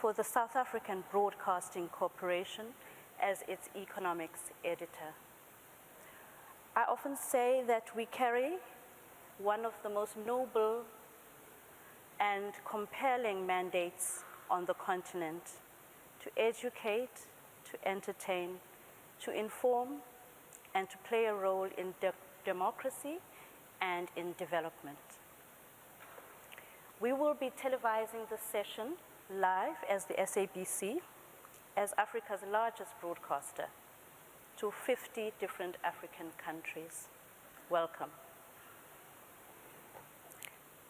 for the South African Broadcasting Corporation as its economics editor. I often say that we carry one of the most noble and compelling mandates on the continent: to educate, to entertain, to inform, and to play a role in democracy and in development. We will be televising the session live as the SABC, as Africa's largest broadcaster, to 50 different African countries. Welcome.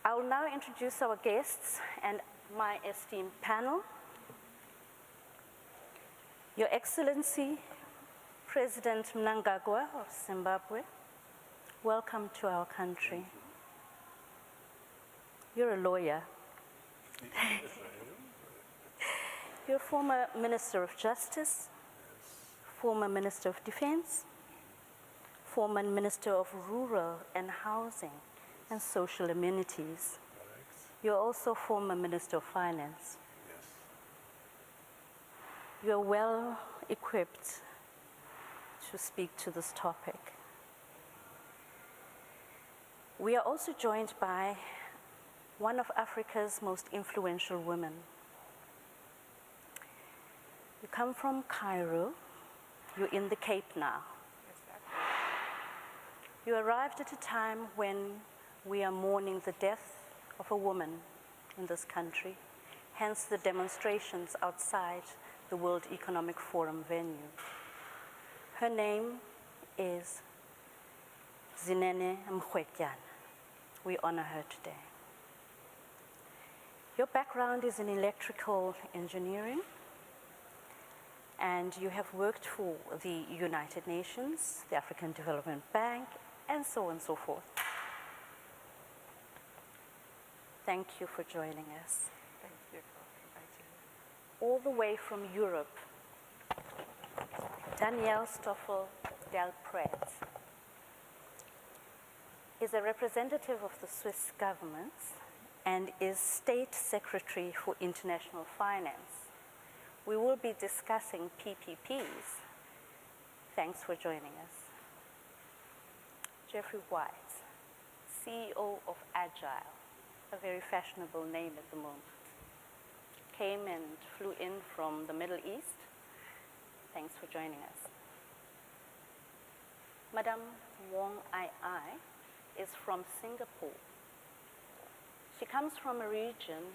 I will now introduce our guests and my esteemed panel. Your Excellency, President Mnangagwa of Zimbabwe, welcome to our country. You're a lawyer. You're former Minister of Justice, former Minister of Defense, former Minister of Rural and Housing and Social Amenities. You're also former Minister of Finance. Yes. You're well equipped to speak to this topic. We are also joined by one of Africa's most influential women. You come from Cairo. You're in the Cape now. You arrived at a time when we are mourning the death of a woman in this country, hence the demonstrations outside the World Economic Forum venue. Her name is Zinene Mkhwetyana. We honor her today. Your background is in electrical engineering, and you have worked for the United Nations, the African Development Bank, and so on and so forth. Thank you for joining us. Thank you for inviting me. All the way from Europe, Danielle Stoffel Del Prez is a representative of the Swiss government and is State Secretary for International Finance. We will be discussing PPPs. Thanks for joining us. Jeffrey White, CEO of Agile, a very fashionable name at the moment. Came and flew in from the Middle East. Thanks for joining us. Madame Wong Ai Ai is from Singapore. She comes from a region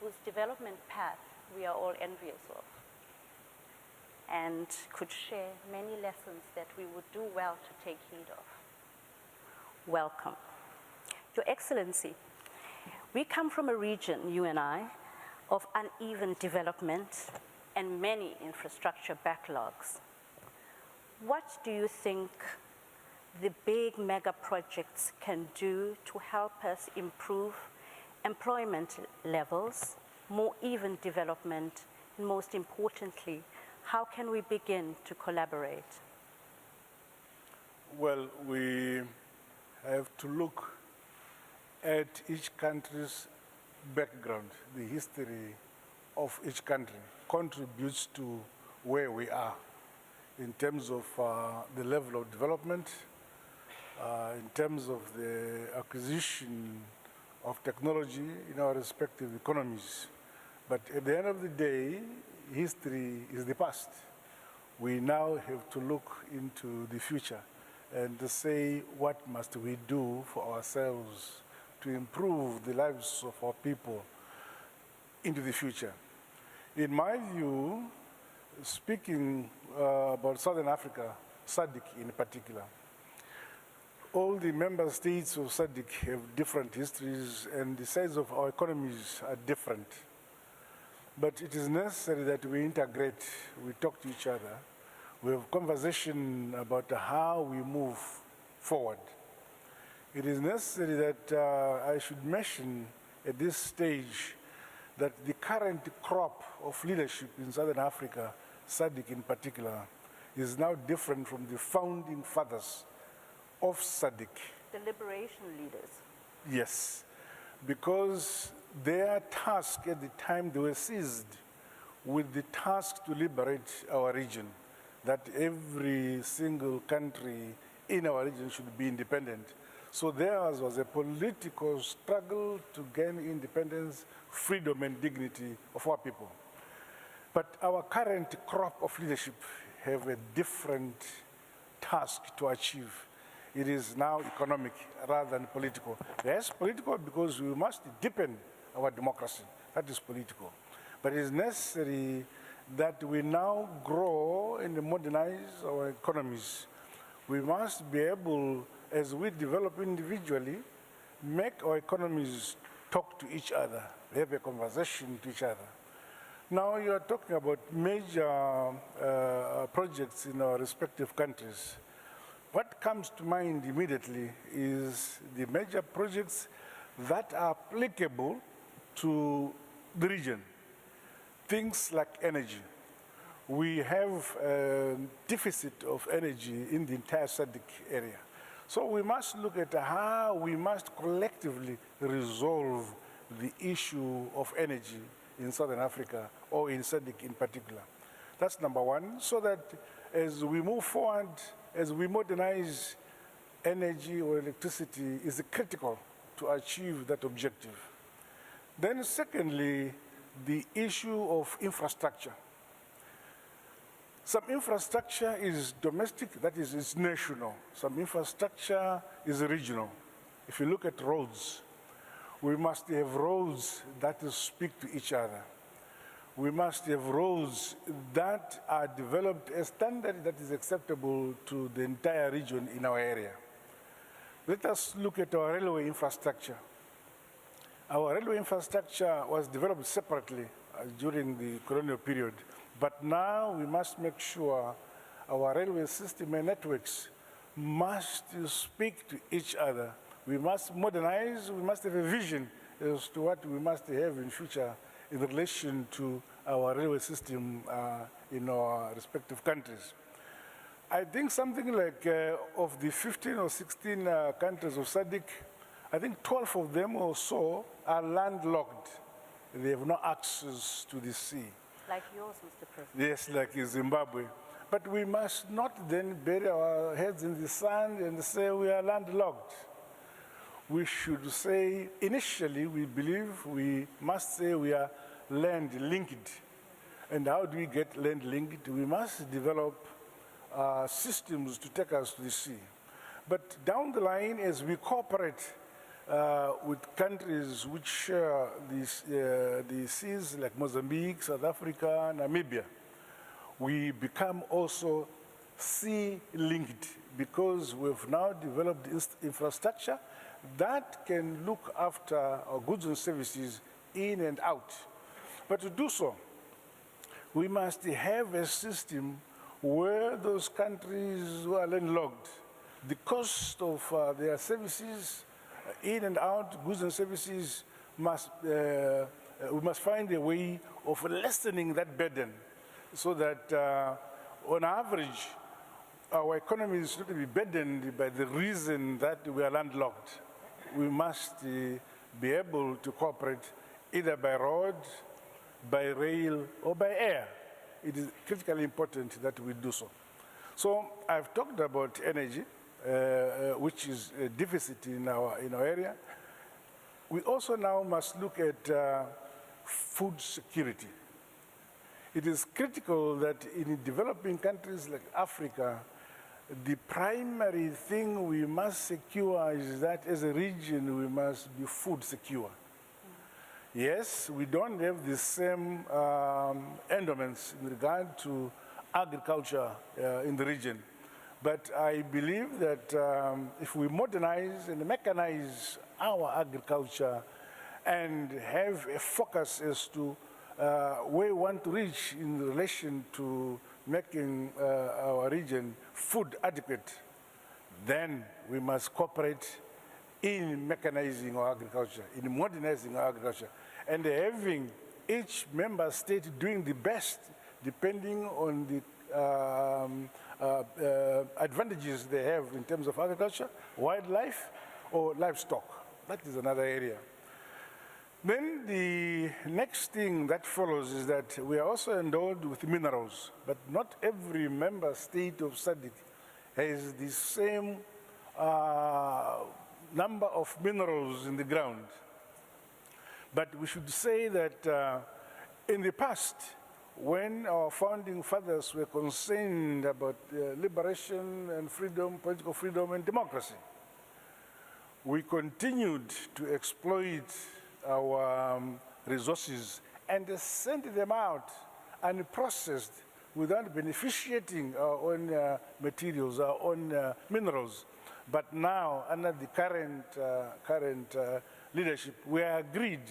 whose development path we are all envious of, and could share many lessons that we would do well to take heed of. Welcome. Your Excellency, we come from a region, you and I, of uneven development and many infrastructure backlogs. What do you think the big mega projects can do to help us improve employment levels, more even development, and most importantly, how can we begin to collaborate? Well, we have to look at each country's background. The history of each country contributes to where we are in terms of the level of development, in terms of the acquisition of technology in our respective economies. But at the end of the day, history is the past. We now have to look into the future and to say what must we do for ourselves to improve the lives of our people into the future. In my view, speaking about Southern Africa, SADC in particular, all the member states of SADC have different histories and the size of our economies are different. But it is necessary that we integrate, we talk to each other, we have conversation about how we move forward. It is necessary that I should mention at this stage that the current crop of leadership in Southern Africa, SADC in particular, is now different from the founding fathers of SADC. The liberation leaders. Yes, because their task at the time they were seized with the task to liberate our region, that every single country in our region should be independent. So there was a political struggle to gain independence, freedom, and dignity of our people. But our current crop of leadership have a different task to achieve. It is now economic rather than political. Yes, political because we must deepen our democracy. That is political. But it is necessary that we now grow and modernize our economies. We must be able, as we develop individually, make our economies talk to each other, have a conversation to each other. Now you are talking about major projects in our respective countries. What comes to mind immediately is the major projects that are applicable to the region. Things like energy. We have a deficit of energy in the entire SADC area. So we must look at how we must collectively resolve the issue of energy in Southern Africa or in SADC in particular. That's number one, so that as we move forward, as we modernize, energy or electricity is critical to achieve that objective. Then secondly, the issue of infrastructure. Some infrastructure is domestic, that is, it's national. Some infrastructure is regional. If you look at roads, we must have roads that speak to each other. We must have roads that are developed a standard that is acceptable to the entire region in our area. Let us look at our railway infrastructure. Our railway infrastructure was developed separately during the colonial period, but now we must make sure our railway system and networks must speak to each other. We must modernize, we must have a vision as to what we must have in future in relation to our railway system in our respective countries. I think something like of the 15 or 16 countries of SADC, I think 12 of them or so are landlocked. They have no access to the sea. Like yours, Mr. President. Yes, like in Zimbabwe. But we must not then bury our heads in the sand and say we are landlocked. We should say, initially, we believe we must say we are land-linked. And how do we get land-linked? We must develop systems to take us to the sea. But down the line, as we cooperate with countries which share the seas, like Mozambique, South Africa, Namibia, we become also sea-linked because we've now developed infrastructure that can look after our goods and services in and out. But to do so, we must have a system where those countries who are landlocked, the cost of their services in and out, goods and services, we must find a way of lessening that burden so that on average, our economy is not to be burdened by the reason that we are landlocked. We must be able to cooperate either by road, by rail, or by air. It is critically important that we do so. So I've talked about energy, which is a deficit in our area. We also now must look at food security. It is critical that in developing countries like Africa, the primary thing we must secure is that as a region we must be food secure. Yes, we don't have the same endowments in regard to agriculture in the region. But I believe that if we modernize and mechanize our agriculture and have a focus as to where we want to reach in relation to making our region food adequate, then we must cooperate in mechanizing our agriculture, in modernizing our agriculture, and having each member state doing the best depending on the advantages they have in terms of agriculture, wildlife, or livestock. That is another area. Then the next thing that follows is that we are also endowed with minerals, but not every member state of SADC has the same number of minerals in the ground. But we should say that in the past, when our founding fathers were concerned about liberation and freedom, political freedom and democracy, we continued to exploit our resources and send them out unprocessed without beneficiating our own materials, our own minerals. But now, under the current leadership, we are agreed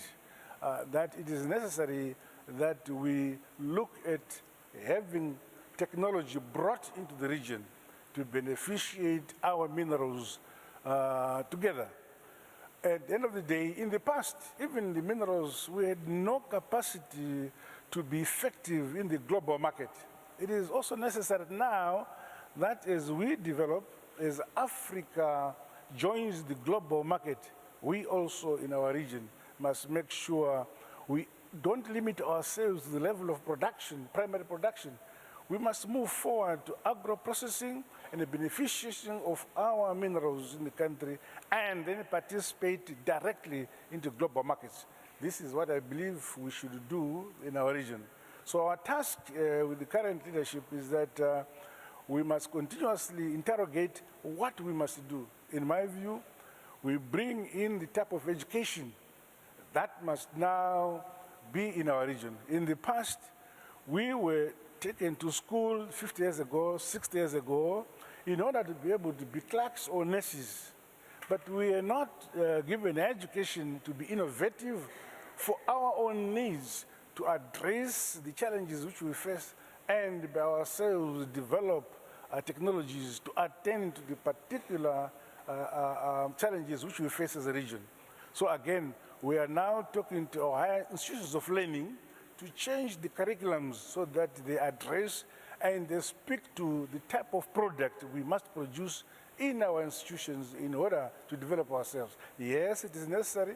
that it is necessary that we look at having technology brought into the region to beneficiate our minerals together. At the end of the day, in the past, even the minerals, we had no capacity to be effective in the global market. It is also necessary now that as we develop, as Africa joins the global market, we also in our region must make sure we don't limit ourselves to the level of production, primary production. We must move forward to agro-processing and the beneficiation of our minerals in the country and then participate directly into global markets. This is what I believe we should do in our region. So our task with the current leadership is that we must continuously interrogate what we must do. In my view, we bring in the type of education that must now be in our region. In the past, we were taken to school 50 years ago, 60 years ago, in order to be able to be clerks or nurses. But we are not given education to be innovative for our own needs, to address the challenges which we face and by ourselves develop technologies to attend to the particular challenges which we face as a region. So again, we are now talking to our higher institutions of learning to change the curriculums so that they address and they speak to the type of product we must produce in our institutions in order to develop ourselves. Yes, it is necessary.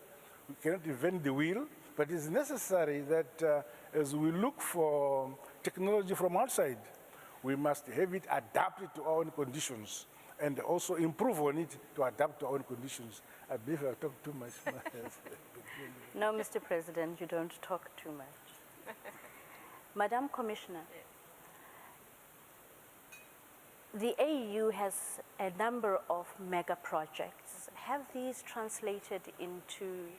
We cannot invent the wheel, but it is necessary that as we look for technology from outside, we must have it adapted to our own conditions and also improve on it to adapt to our own conditions. I believe I talked too much. No, Mr. President, you don't talk too much. Madam Commissioner, the AU has a number of mega projects. Have these translated into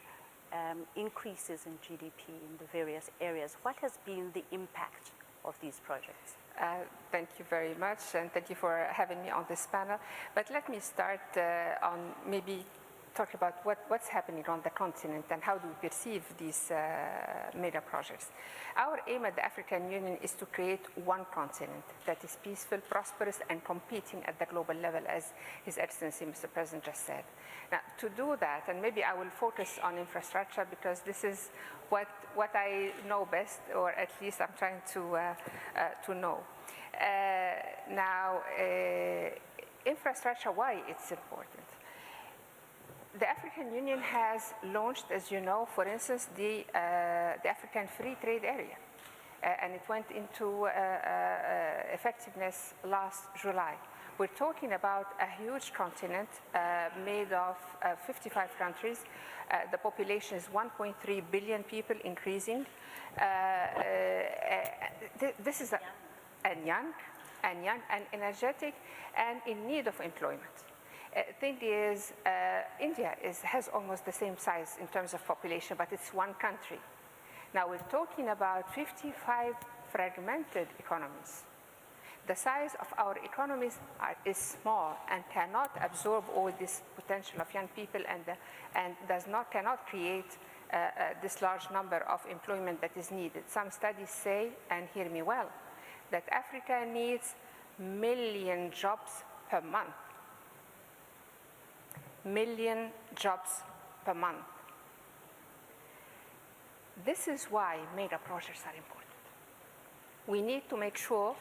increases in GDP in the various areas? What has been the impact of these projects? Thank you very much, and thank you for having me on this panel. But let me start on maybe talk about what's happening on the continent and how do we perceive these mega projects. Our aim at the African Union is to create one continent that is peaceful, prosperous, and competing at the global level, as His Excellency, Mr. President, just said. Now, to do that, and maybe I will focus on infrastructure because this is what I know best, or at least I'm trying to know. Infrastructure, why it's important? The African Union has launched, as you know, for instance, the African Free Trade Area, and it went into effectiveness last July. We're talking about a huge continent made of 55 countries. The population is 1.3 billion people, increasing. This is young and energetic and in need of employment. Thing is, India has almost the same size in terms of population, but it's one country. Now we're talking about 55 fragmented economies. The size of our economies is small and cannot absorb all this potential of young people and cannot create this large number of employment that is needed. Some studies say, and hear me well, that Africa needs 1 million jobs per month. 1 million jobs per month. This is why mega projects are important. We need to make sure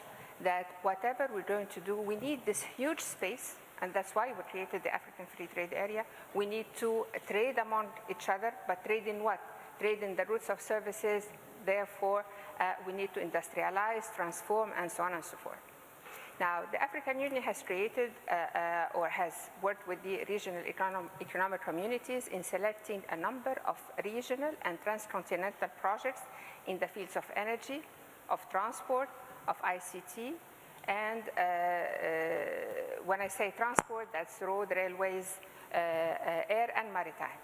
that whatever we're going to do, we need this huge space, and that's why we created the African Free Trade Area. We need to trade among each other, but trade in what? trade in the routes of services, therefore we need to industrialize, transform, and so on and so forth. Now, the African Union has created or has worked with the regional economic communities in selecting a number of regional and transcontinental projects in the fields of energy, of transport, of ICT, and when I say transport, that's road, railways, air, and maritime.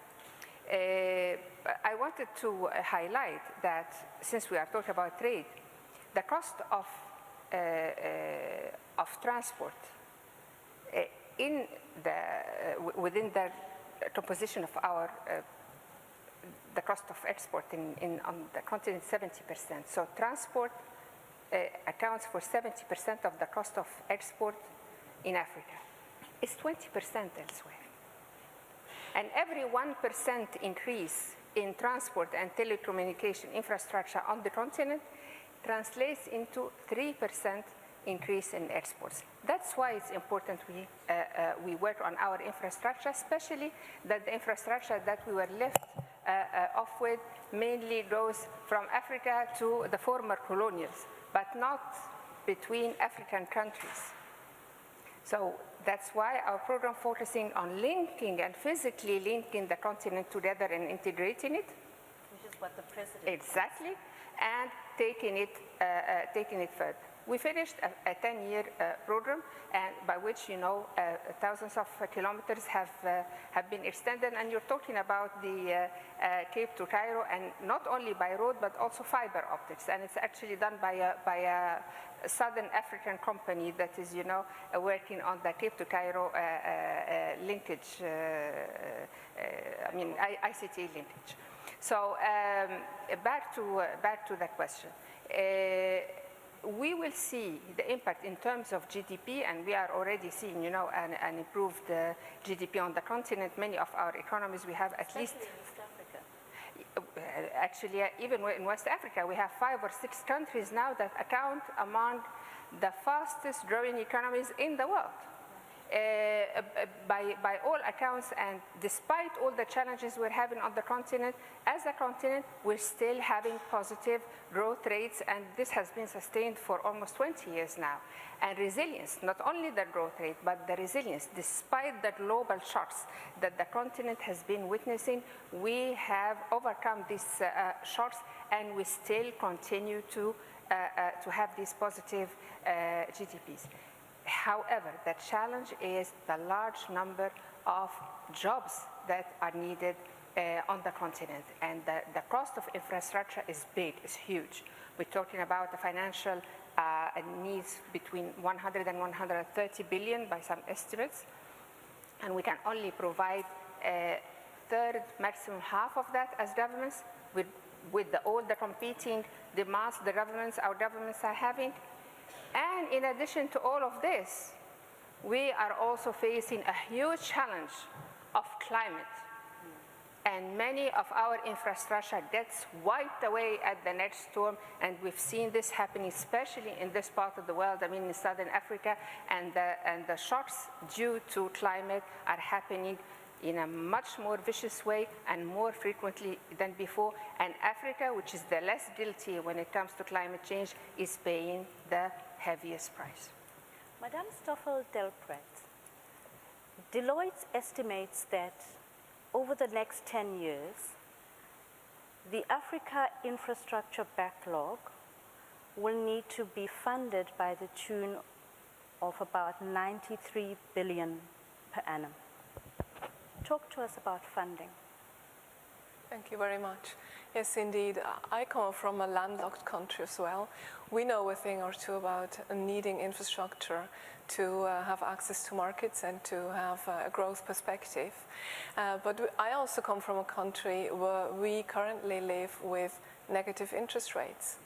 I wanted to highlight that since we are talking about trade, the cost of transport within the composition of our the cost of export on the continent, 70%. So transport accounts for 70% of the cost of export in Africa. It's 20% elsewhere. And every 1% increase in transport and telecommunication infrastructure on the continent translates into 3% increase in exports. That's why it's important we work on our infrastructure, especially that the infrastructure that we were left off with mainly goes from Africa to the former colonials, but not between African countries. So that's why our program focusing on linking and physically linking the continent together and integrating it. Which is what the president exactly, and taking it further. We finished a 10-year program, and by which, thousands of kilometers have been extended. And you're talking about the Cape to Cairo, and not only by road, but also fiber optics. And it's actually done by a Southern African company that is, working on the Cape to Cairo linkage, ICT linkage. So back to that question. We will see the impact in terms of GDP, and we are already seeing, an improved GDP on the continent. Many of our economies, we have at least. In West Africa. Actually, even in West Africa, we have 5 or 6 countries now that account among the fastest growing economies in the world. By all accounts, and despite all the challenges we're having on the continent, as a continent, we're still having positive growth rates, and this has been sustained for almost 20 years now. And resilience, not only the growth rate, but the resilience, despite the global shocks that the continent has been witnessing, we have overcome these shocks, and we still continue to have these positive GDPs. However, the challenge is the large number of jobs that are needed on the continent, and the cost of infrastructure is big, is huge. We're talking about the financial needs between 100 and 130 billion by some estimates, and we can only provide a third, maximum half of that as governments with all the competing demands our governments are having. And in addition to all of this, we are also facing a huge challenge of climate. And many of our infrastructure gets wiped away at the next storm, and we've seen this happening, especially in this part of the world, in Southern Africa, and the shocks due to climate are happening in a much more vicious way and more frequently than before. And Africa, which is the less guilty when it comes to climate change, is paying the heaviest price. Madame Stoffel-Delpret, Deloitte estimates that over the next 10 years, the Africa infrastructure backlog will need to be funded by the tune of about 93 billion per annum. Talk to us about funding. Thank you very much. Yes, indeed. I come from a landlocked country as well. We know a thing or two about needing infrastructure to have access to markets and to have a growth perspective. But I also come from a country where we currently live with negative interest rates.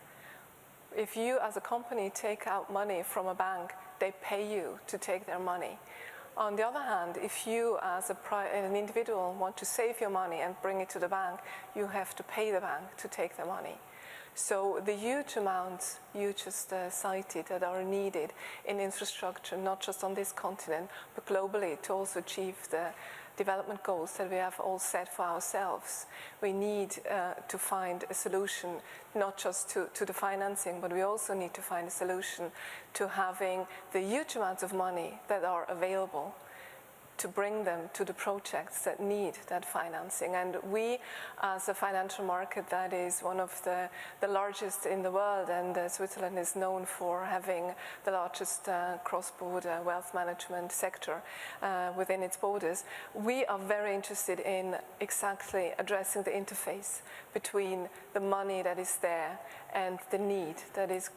If you as a company take out money from a bank, they pay you to take their money. On the other hand, if you as an individual want to save your money and bring it to the bank, you have to pay the bank to take the money. So the huge amounts you just cited that are needed in infrastructure, not just on this continent, but globally, to also achieve the development goals that we have all set for ourselves. We need to find a solution, not just to the financing, but we also need to find a solution to having the huge amounts of money that are available, to bring them to the projects that need that financing. And we, as a financial market that is one of the largest in the world, and Switzerland is known for having the largest cross-border wealth management sector within its borders, we are very interested in exactly addressing the interface between the money that is there and the need that is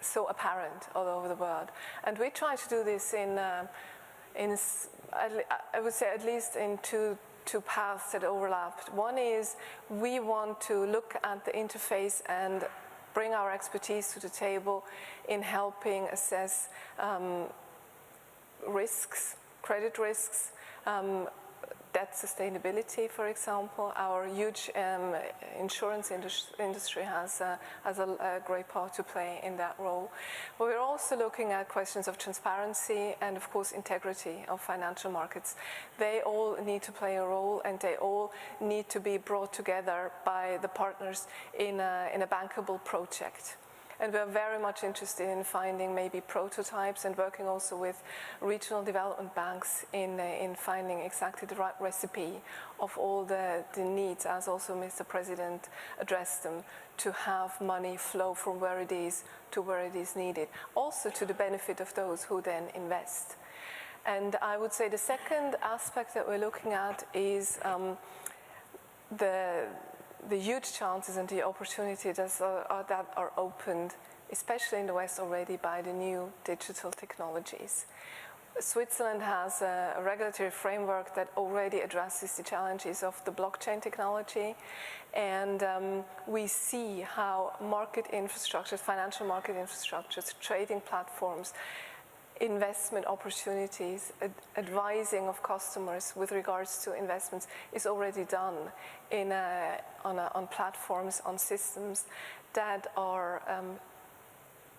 so apparent all over the world. And we try to do this I would say at least in two paths that overlap. One is we want to look at the interface and bring our expertise to the table in helping assess risks, credit risks, debt sustainability, for example. Our huge insurance industry has a great part to play in that role. But we're also looking at questions of transparency and, of course, integrity of financial markets. They all need to play a role, and they all need to be brought together by the partners in a bankable project. And we're very much interested in finding maybe prototypes and working also with regional development banks in finding exactly the right recipe of all the needs, as also Mr. President addressed them, to have money flow from where it is to where it is needed, also to the benefit of those who then invest. And I would say the second aspect that we're looking at is the huge chances and the opportunities that are opened, especially in the West already, by the new digital technologies. Switzerland has a regulatory framework that already addresses the challenges of the blockchain technology, and we see how market infrastructures, financial market infrastructures, trading platforms, investment opportunities, advising of customers with regards to investments is already done on platforms, on systems that are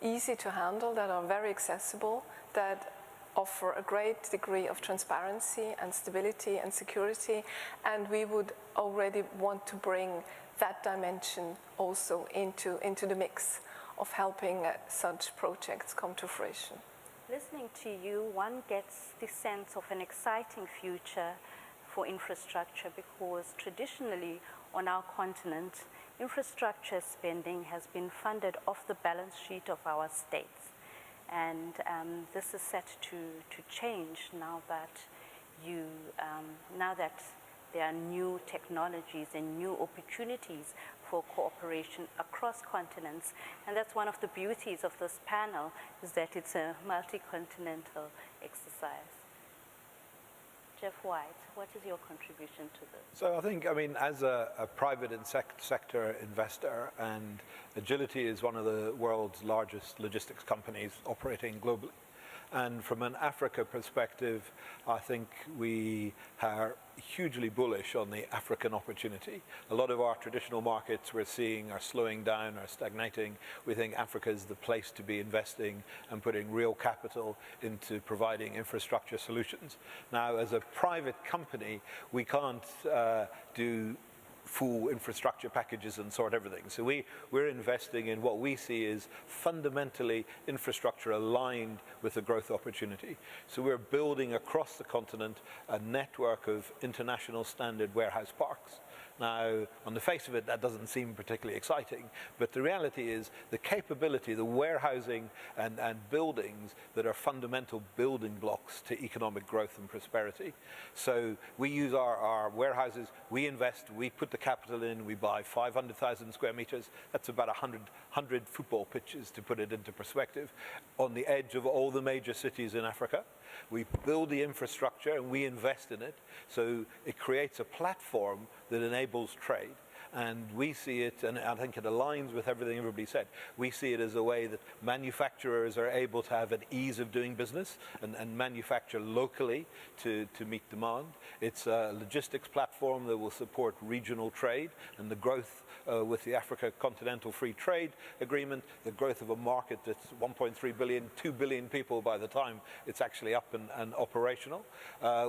easy to handle, that are very accessible, that offer a great degree of transparency and stability and security, and we would already want to bring that dimension also into the mix of helping such projects come to fruition. Listening to you, one gets the sense of an exciting future for infrastructure, because traditionally on our continent, infrastructure spending has been funded off the balance sheet of our states. And this is set to change now that there are new technologies and new opportunities for cooperation across continents. And that's one of the beauties of this panel, is that it's a multi-continental exercise. Jeff White, what is your contribution to this? So I think, as a private sector investor, and Agility is one of the world's largest logistics companies operating globally. And from an Africa perspective, I think we are hugely bullish on the African opportunity. A lot of our traditional markets we're seeing are slowing down or stagnating. We think Africa is the place to be investing and putting real capital into providing infrastructure solutions. Now, as a private company, we can't do full infrastructure packages and sort everything. So we're investing in what we see is fundamentally infrastructure aligned with the growth opportunity. So we're building across the continent a network of international standard warehouse parks. Now, on the face of it, that doesn't seem particularly exciting, but the reality is the capability, the warehousing and buildings that are fundamental building blocks to economic growth and prosperity. So we use our warehouses, we invest, we put the capital in, we buy 500,000 square meters. That's about 100 football pitches, to put it into perspective, on the edge of all the major cities in Africa. We build the infrastructure and we invest in it, so it creates a platform that enables trade. And we see it, and I think it aligns with everything everybody said, we see it as a way that manufacturers are able to have an ease of doing business and manufacture locally to meet demand. It's a logistics platform platform that will support regional trade and the growth with the Africa Continental Free Trade Agreement, the growth of a market that's 1.3 billion, 2 billion people by the time it's actually up and operational.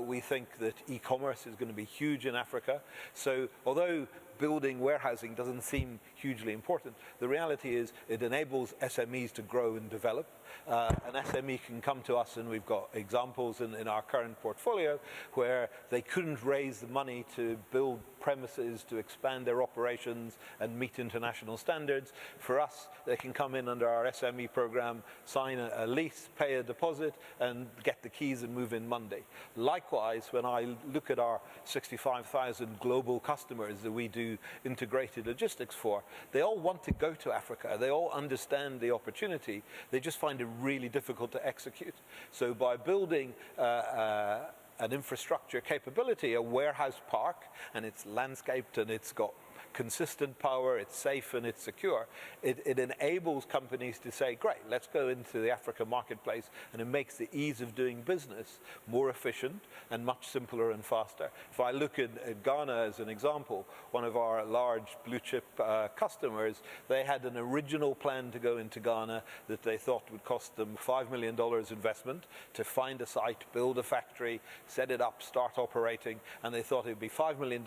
We think that e-commerce is going to be huge in Africa. So although building warehousing doesn't seem hugely important, the reality is it enables SMEs to grow and develop. An SME can come to us, and we've got examples in our current portfolio where they couldn't raise the money to build premises to expand their operations and meet international standards. For us, they can come in under our SME program, sign a lease, pay a deposit, and get the keys and move in Monday. Likewise, when I look at our 65,000 global customers that we do integrated logistics for, they all want to go to Africa. They all understand the opportunity. They just find it really difficult to execute. So by building an infrastructure capability, a warehouse park, and it's landscaped and it's got consistent power, it's safe and it's secure, it enables companies to say, great, let's go into the Africa marketplace, and it makes the ease of doing business more efficient and much simpler and faster. If I look at Ghana as an example, one of our large blue chip customers, they had an original plan to go into Ghana that they thought would cost them $5 million investment to find a site, build a factory, set it up, start operating, and they thought it would be $5 million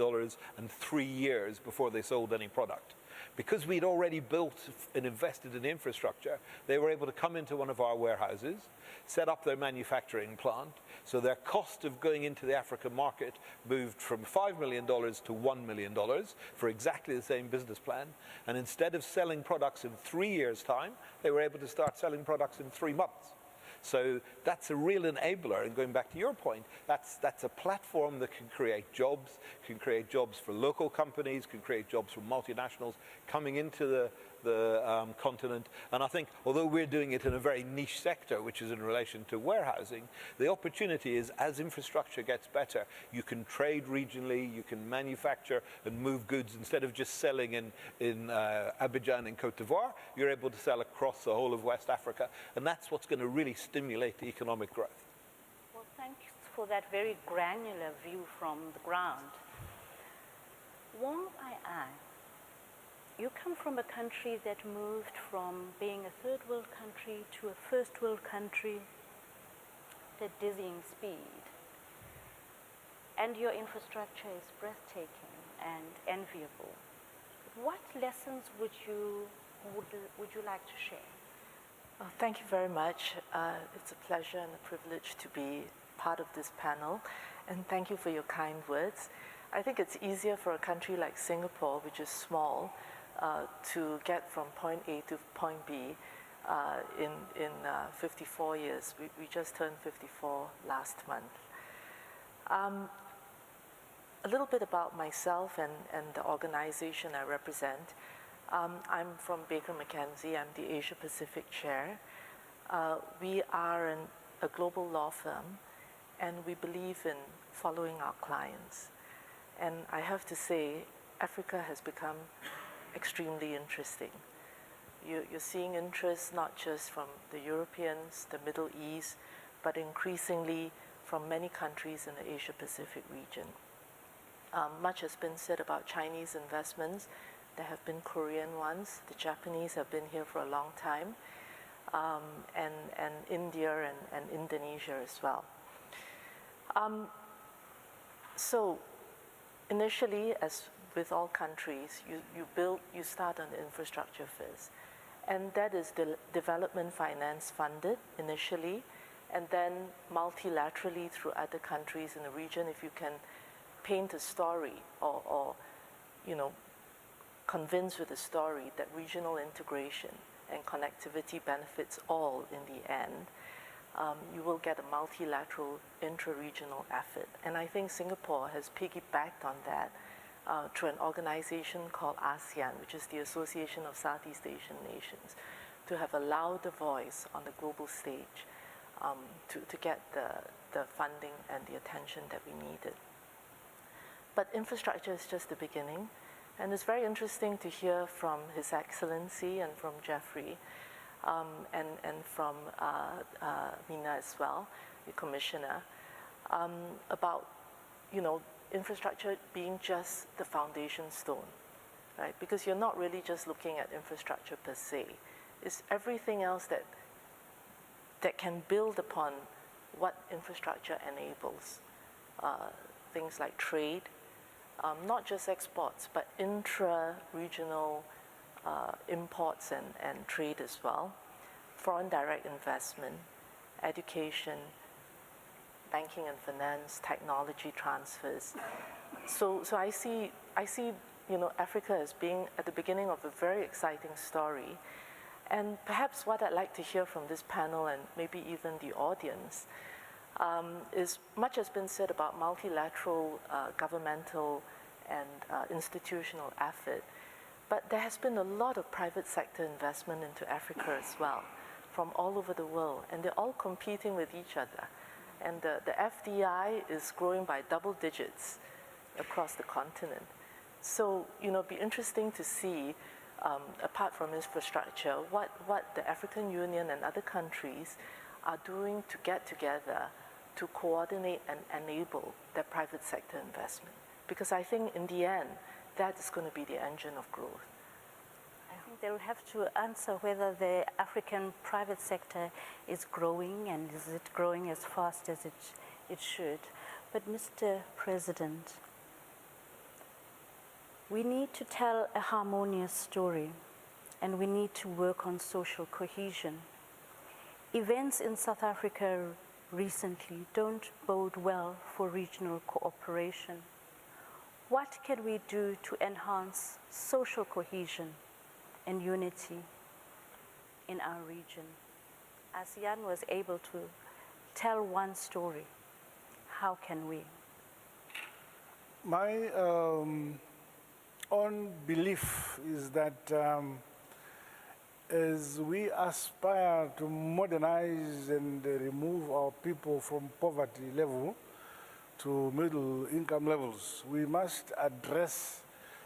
and 3 years before they sold any product. Because we'd already built and invested in infrastructure, they were able to come into one of our warehouses, set up their manufacturing plant, so their cost of going into the African market moved from $5 million to $1 million for exactly the same business plan. And instead of selling products in 3 years' time, they were able to start selling products in 3 months. So that's a real enabler, and going back to your point, that's a platform that can create jobs for local companies, can create jobs for multinationals coming into the continent. And I think although we're doing it in a very niche sector, which is in relation to warehousing, the opportunity is as infrastructure gets better, you can trade regionally, you can manufacture and move goods. Instead of just selling in Abidjan in Cote d'Ivoire, you're able to sell across the whole of West Africa. And that's what's going to really stimulate the economic growth. Well, thanks for that very granular view from the ground. Wong Ai, you come from a country that moved from being a third world country to a first world country at a dizzying speed. And your infrastructure is breathtaking and enviable. What lessons would you like to share? Well, thank you very much. It's a pleasure and a privilege to be part of this panel. And thank you for your kind words. I think it's easier for a country like Singapore, which is small, to get from point A to point B in 54 years. We just turned 54 last month. A little bit about myself and the organization I represent. I'm from Baker McKenzie. I'm the Asia Pacific Chair. We are a global law firm, and we believe in following our clients. And I have to say, Africa has become extremely interesting. You're seeing interest not just from the Europeans, the Middle East, but increasingly from many countries in the Asia Pacific region. Much has been said about Chinese investments. There have been Korean ones. The Japanese have been here for a long time, and India and Indonesia as well. So initially, as with all countries, you start on the infrastructure first. And that is development finance funded initially, and then multilaterally through other countries in the region. If you can paint a story or convince with a story that regional integration and connectivity benefits all in the end, you will get a multilateral intra-regional effort. And I think Singapore has piggybacked on that through an organization called ASEAN, which is the Association of Southeast Asian Nations, to have a louder voice on the global stage to get the funding and the attention that we needed. But infrastructure is just the beginning. And it's very interesting to hear from His Excellency and from Jeffrey and from Mina as well, the Commissioner, about infrastructure being just the foundation stone, right? Because you're not really just looking at infrastructure per se. It's everything else that can build upon what infrastructure enables. Things like trade, not just exports, but intra-regional imports and trade as well, foreign direct investment, education, banking and finance, technology transfers. So I see Africa as being at the beginning of a very exciting story. And perhaps what I'd like to hear from this panel and maybe even the audience is much has been said about multilateral governmental and institutional effort, but there has been a lot of private sector investment into Africa as well, from all over the world, and they're all competing with each other. And the FDI is growing by double digits across the continent. So, it'd be interesting to see, apart from infrastructure, what the African Union and other countries are doing to get together to coordinate and enable their private sector investment. Because I think in the end, that is going to be the engine of growth. I think they'll have to answer whether the African private sector is growing and is it growing as fast as it should. But Mr. President, we need to tell a harmonious story and we need to work on social cohesion. Events in South Africa recently don't bode well for regional cooperation. What can we do to enhance social cohesion and unity in our region? As Jan was able to tell one story, how can we? My own belief is that as we aspire to modernize and remove our people from poverty level to middle income levels, we must address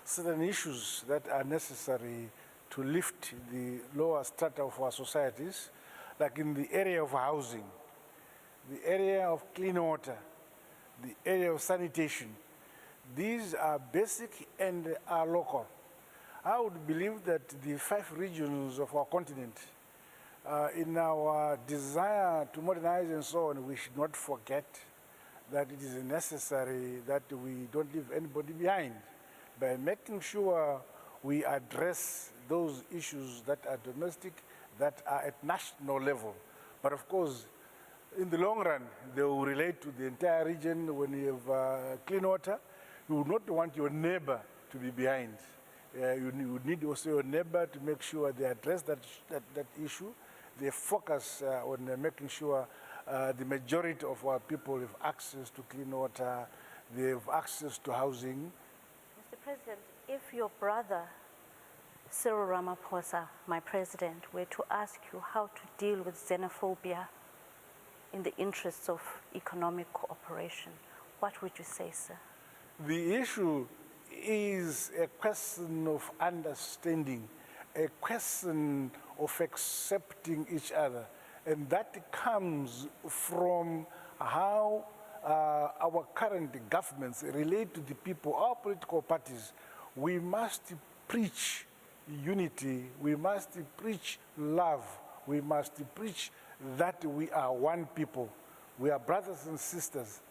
certain issues that are necessary to lift the lower strata of our societies, like in the area of housing, the area of clean water, the area of sanitation. These are basic and are local. I would believe that the 5 regions of our continent, in our desire to modernize and so on, we should not forget that it is necessary that we don't leave anybody behind by making sure we address those issues that are domestic, that are at national level. But of course, in the long run, they will relate to the entire region. When you have clean water, you would not want your neighbor to be behind. You need also your neighbor to make sure they address that issue. They focus on making sure the majority of our people have access to clean water, they have access to housing. Mr. President, if your brother, Cyril Ramaphosa, my president, were to ask you how to deal with xenophobia in the interests of economic cooperation, what would you say, sir? The issue is a question of understanding, a question of accepting each other. And that comes from how our current governments relate to the people, our political parties. We must preach unity, we must preach love, we must preach that we are one people, we are brothers and sisters.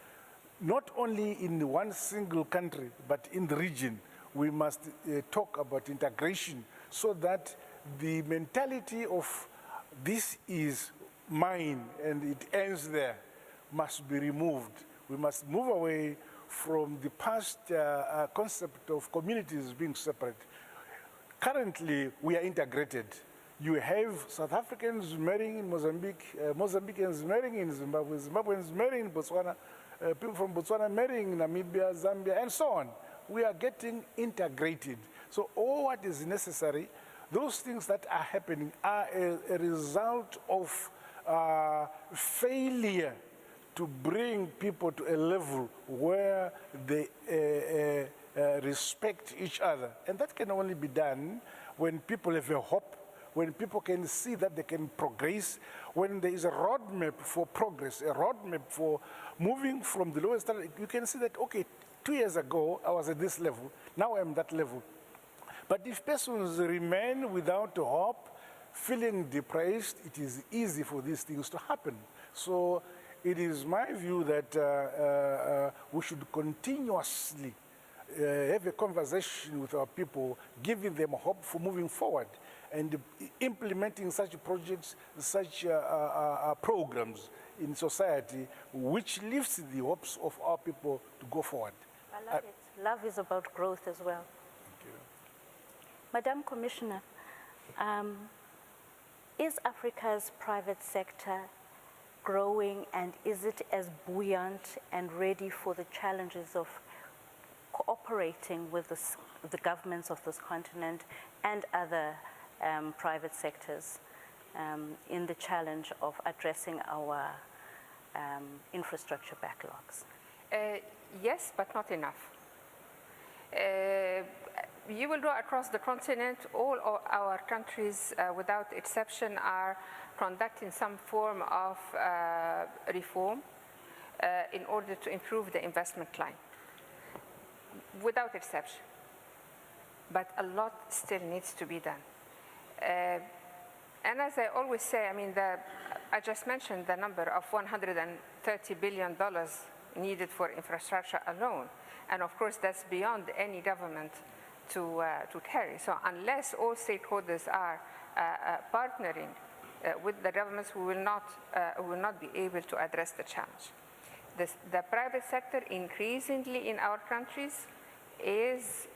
Not only in one single country, but in the region, we must talk about integration so that the mentality of this is mine and it ends there must be removed. We must move away from the past concept of communities being separate. Currently, we are integrated. You have South Africans marrying in Mozambique, Mozambicans marrying in Zimbabwe, Zimbabweans marrying in Botswana, people from Botswana marrying in Namibia, Zambia, and so on. We are getting integrated. So all what is necessary, those things that are happening are a result of failure to bring people to a level where they respect each other. And that can only be done when people have a hope, when people can see that they can progress, when there is a roadmap for progress, a roadmap for moving from the lowest standard. You can see that, okay, 2 years ago, I was at this level, now I'm that level. But if persons remain without hope, feeling depressed, it is easy for these things to happen. So it is my view that we should continuously have a conversation with our people, giving them hope for moving forward and implementing such projects, such programs in society, which lifts the hopes of our people to go forward. I love it. Love is about growth as well. Thank you. Madam Commissioner, is Africa's private sector growing, and is it as buoyant and ready for the challenges of cooperating with the governments of this continent and other private sectors in the challenge of addressing our infrastructure backlogs? Yes, but not enough. You will go across the continent, all of our countries, without exception, are conducting some form of reform in order to improve the investment climate, without exception. But a lot still needs to be done. And as I always say, I mean, I just mentioned the number of $130 billion needed for infrastructure alone. And of course, that's beyond any government to carry. So unless all stakeholders are partnering with the governments, we will not be able to address the challenge. The private sector increasingly in our countries is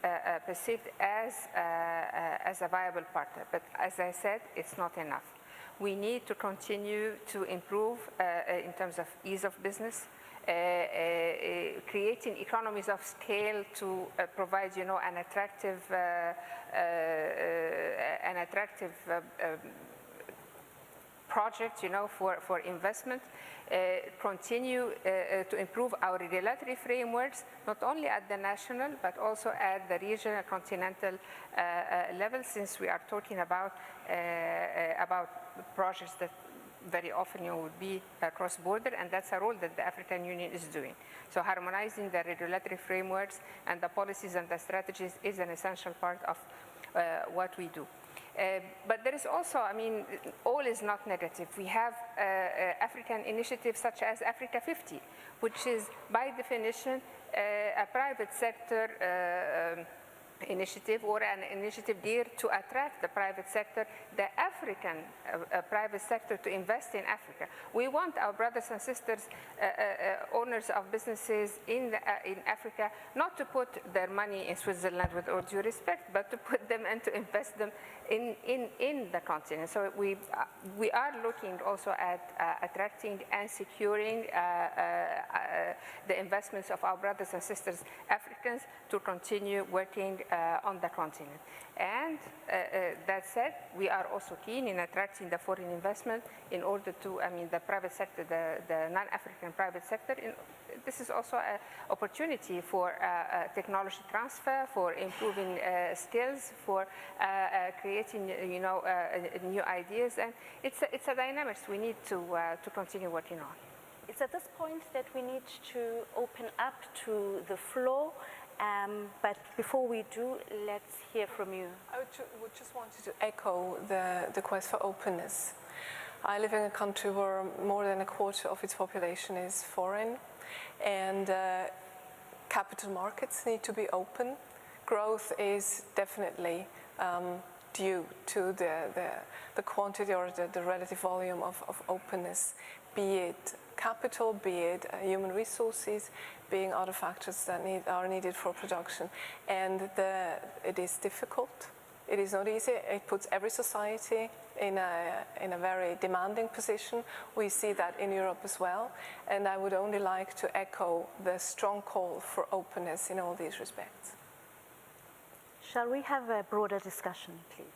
perceived as a viable partner. But as I said, it's not enough. We need to continue to improve in terms of ease of business, creating economies of scale to provide, an attractive project, for investment. Continue to improve our regulatory frameworks, not only at the national, but also at the regional, continental level, since we are talking about projects that very often would be cross-border, and that's a role that the African Union is doing. So harmonizing the regulatory frameworks and the policies and the strategies is an essential part of what we do. But there is also, all is not negative. We have African initiatives such as Africa 50, which is by definition a private sector initiative, or an initiative geared to attract the private sector, the African private sector, to invest in Africa. We want our brothers and sisters, owners of businesses in Africa, not to put their money in Switzerland, with all due respect, but to put them and to invest them in the continent. So we are looking also at attracting and securing the investments of our brothers and sisters, Africans, to continue working on the continent. And that said, we are also keen in attracting the foreign investment in order to, the private sector, the non-African private sector. This is also an opportunity for technology transfer, for improving skills, for creating, new ideas. And it's a dynamics we need to continue working on. It's at this point that we need to open up to the floor. But before we do, let's hear from you. I would just wanted to echo the quest for openness. I live in a country where more than a quarter of its population is foreign, and capital markets need to be open. Growth is definitely due to the quantity or the relative volume of openness, be it capital, be it human resources, being other factors that are needed for production. And it is difficult. It is not easy. It puts every society in a very demanding position. We see that in Europe as well. And I would only like to echo the strong call for openness in all these respects. Shall we have a broader discussion, please?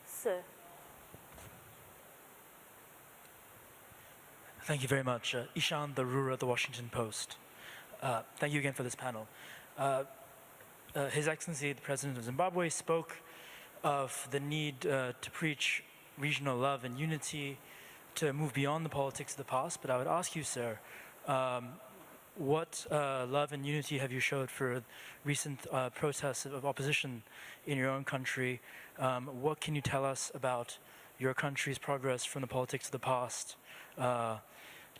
Sir. Thank you very much. Ishan Tharoor, The Washington Post. Thank you again for this panel. His Excellency, the President of Zimbabwe, spoke of the need to preach regional love and unity, to move beyond the politics of the past. But I would ask you, sir, what love and unity have you showed for recent protests of opposition in your own country? What can you tell us about your country's progress from the politics of the past,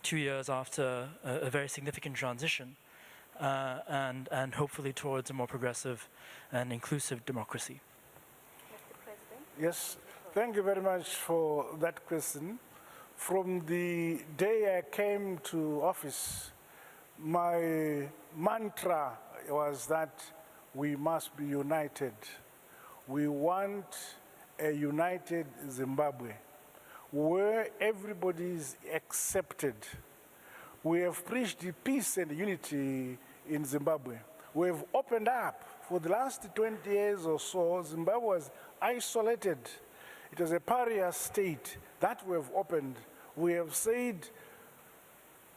2 years after a very significant transition, and hopefully towards a more progressive and inclusive democracy? Mr. President? Yes, thank you very much for that question. From the day I came to office, my mantra was that we must be united. We want a united Zimbabwe where everybody is accepted. We have preached peace and unity in Zimbabwe. We have opened up. For the last 20 years or so, Zimbabwe was isolated. It was a pariah state. That we have opened. We have said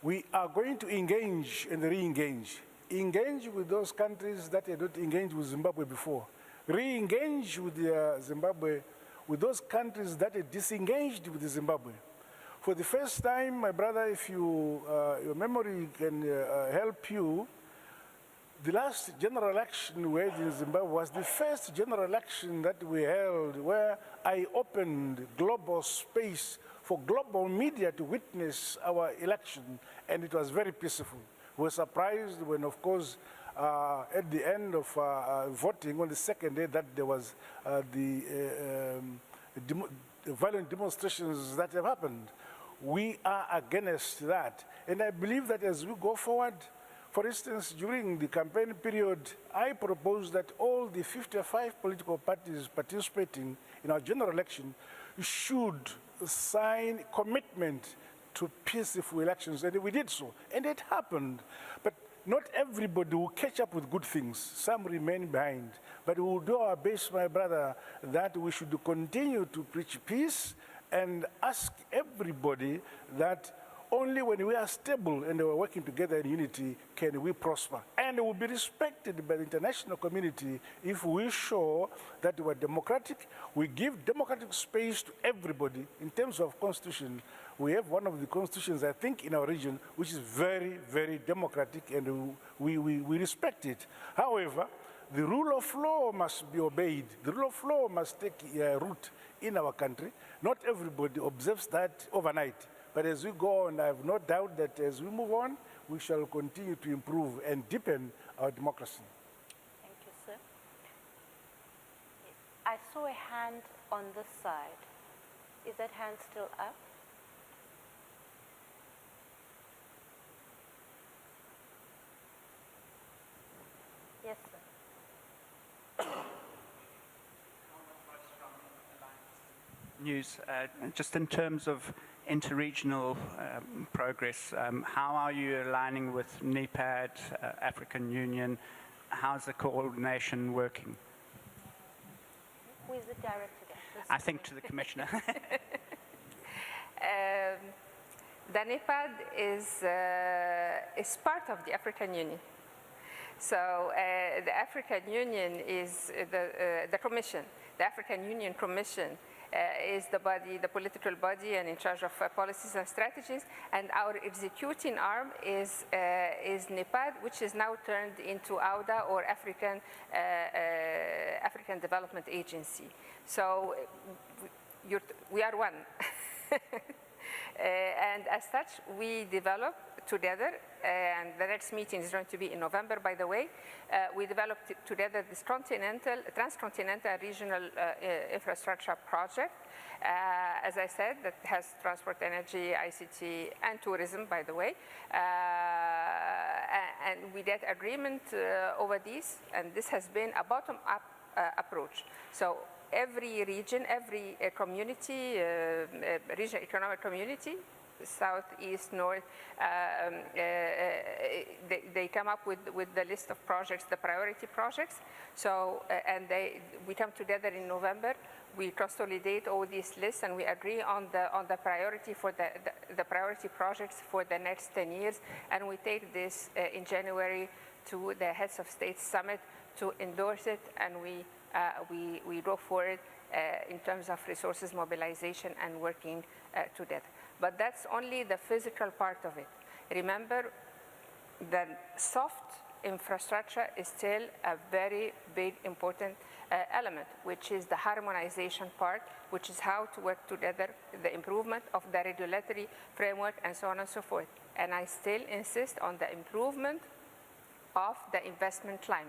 we are going to engage and re-engage. Engage with those countries that had not engaged with Zimbabwe before. Re-engage with Zimbabwe, with those countries that had disengaged with Zimbabwe. For the first time, my brother, if you, your memory can help you, the last general election we had in Zimbabwe was the first general election that we held where I opened global space for global media to witness our election, and it was very peaceful. We were surprised when, of course, at the end of voting on the second day that there was the violent demonstrations that have happened. We are against that. And I believe that as we go forward, for instance, during the campaign period, I proposed that all the 55 political parties participating in our general election should sign commitment to peaceful elections, and we did so, and it happened. But not everybody will catch up with good things. Some remain behind. But we will do our best, my brother, that we should continue to preach peace and ask everybody that only when we are stable and we are working together in unity can we prosper. And we will be respected by the international community if we show that we are democratic. We give democratic space to everybody. In terms of constitution, we have one of the constitutions, I think, in our region, which is very, very democratic, and we respect it. However, the rule of law must be obeyed. The rule of law must take root in our country. Not everybody observes that overnight. But as we go on, I have no doubt that as we move on, we shall continue to improve and deepen our democracy. Thank you, sir. I saw a hand on this side. Is that hand still up? Yes, sir. News, just in terms of interregional progress, how are you aligning with NEPAD, African Union? How's the coordination working? Who is the director there? I think to the Commissioner. The NEPAD is part of the African Union. So the African Union is the Commission, the African Union Commission is the body, the political body, and in charge of policies and strategies. And our executing arm is NEPAD, which is now turned into AUDA, or African Development Agency. So we are one. And as such, we develop together, and the next meeting is going to be in November, by the way. We developed together this transcontinental regional infrastructure project, as I said, that has transport, energy, ICT, and tourism, by the way. And we get agreement over these, and this has been a bottom-up approach. So every region, every community, regional economic community, south, east, north, they come up with the list of projects, the priority projects. So, and we come together in November, we consolidate all these lists, and we agree on the priority for the priority projects for the next 10 years. And we take this in January to the Heads of State Summit to endorse it, and we go forward in terms of resources mobilization and working together. But that's only the physical part of it. Remember, the soft infrastructure is still a very big, important element, which is the harmonization part, which is how to work together, the improvement of the regulatory framework, and so on and so forth. And I still insist on the improvement of the investment climate.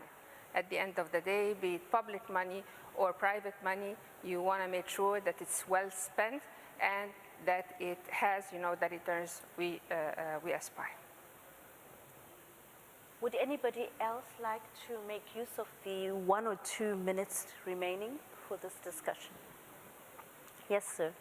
At the end of the day, be it public money or private money, you want to make sure that it's well spent and that it has, the returns we aspire. Would anybody else like to make use of the 1 or 2 minutes remaining for this discussion? Yes, sir.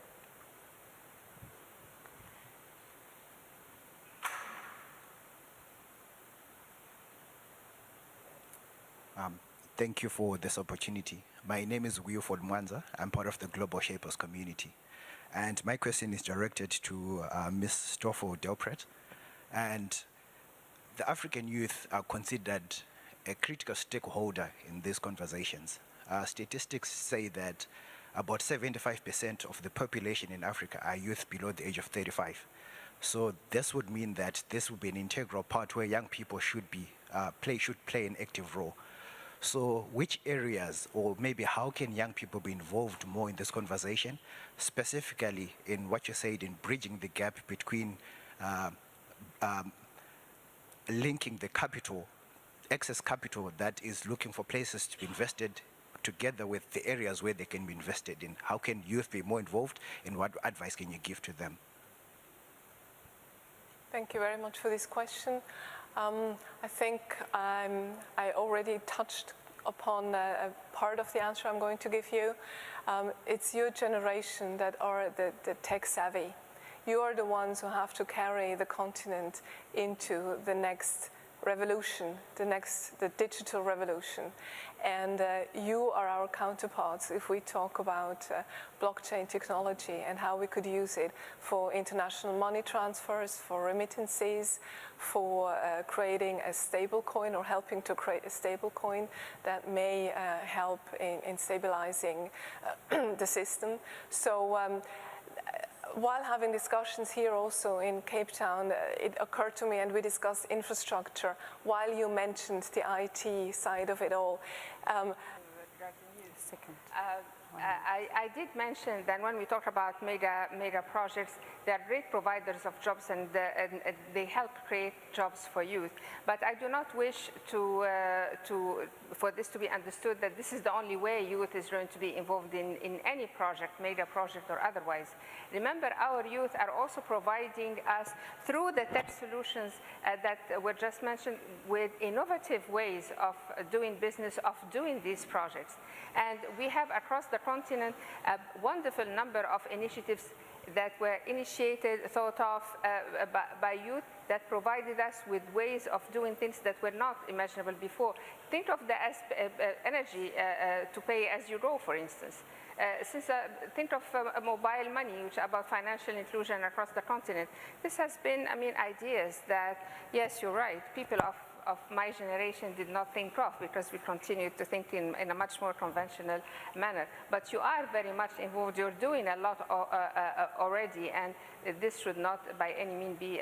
Thank you for this opportunity. My name is Wilford Mwanza. I'm part of the Global Shapers community. And my question is directed to Ms. Stoffel Delpret. And the African youth are considered a critical stakeholder in these conversations. Statistics say that about 75% of the population in Africa are youth below the age of 35. So this would mean that this would be an integral part where young people should play an active role. So which areas, or maybe how can young people be involved more in this conversation, specifically in what you said in bridging the gap between linking the capital, excess capital that is looking for places to be invested together with the areas where they can be invested in? How can youth be more involved, and what advice can you give to them? Thank you very much for this question. I think I already touched upon a part of the answer I'm going to give you. It's your generation that are the tech savvy. You are the ones who have to carry the continent into the next revolution, the digital revolution. And you are our counterparts if we talk about blockchain technology and how we could use it for international money transfers, for remittances, for creating a stable coin or helping to create a stable coin that may help in stabilizing the system. So while having discussions here also in Cape Town, it occurred to me, and we discussed infrastructure, while you mentioned the IT side of it all. I did mention that when we talk about mega projects, they are great providers of jobs, and they help create jobs for youth. But I do not wish for this to be understood that this is the only way youth is going to be involved in any project, mega project or otherwise. Remember, our youth are also providing us, through the tech solutions that were just mentioned, with innovative ways of doing business, of doing these projects. And we have across the continent a wonderful number of initiatives that were initiated, thought of by youth, that provided us with ways of doing things that were not imaginable before. Think of the energy to pay as you go, for instance. Think of mobile money, which is about financial inclusion across the continent. This has been, ideas that, yes, you're right, people of my generation did not think of, because we continued to think in a much more conventional manner. But you are very much involved. You're doing a lot already, and this should not by any means be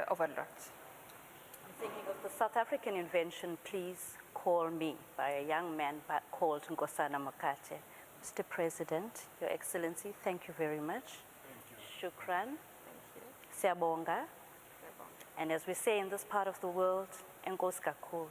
overlooked. I'm thinking of the South African invention, Please Call Me, by a young man called Nkosana Mokate. Mr. President, Your Excellency, thank you very much. Thank you. Shukran. Siyabonga. And as we say in this part of the world, Enkosi kakhulu.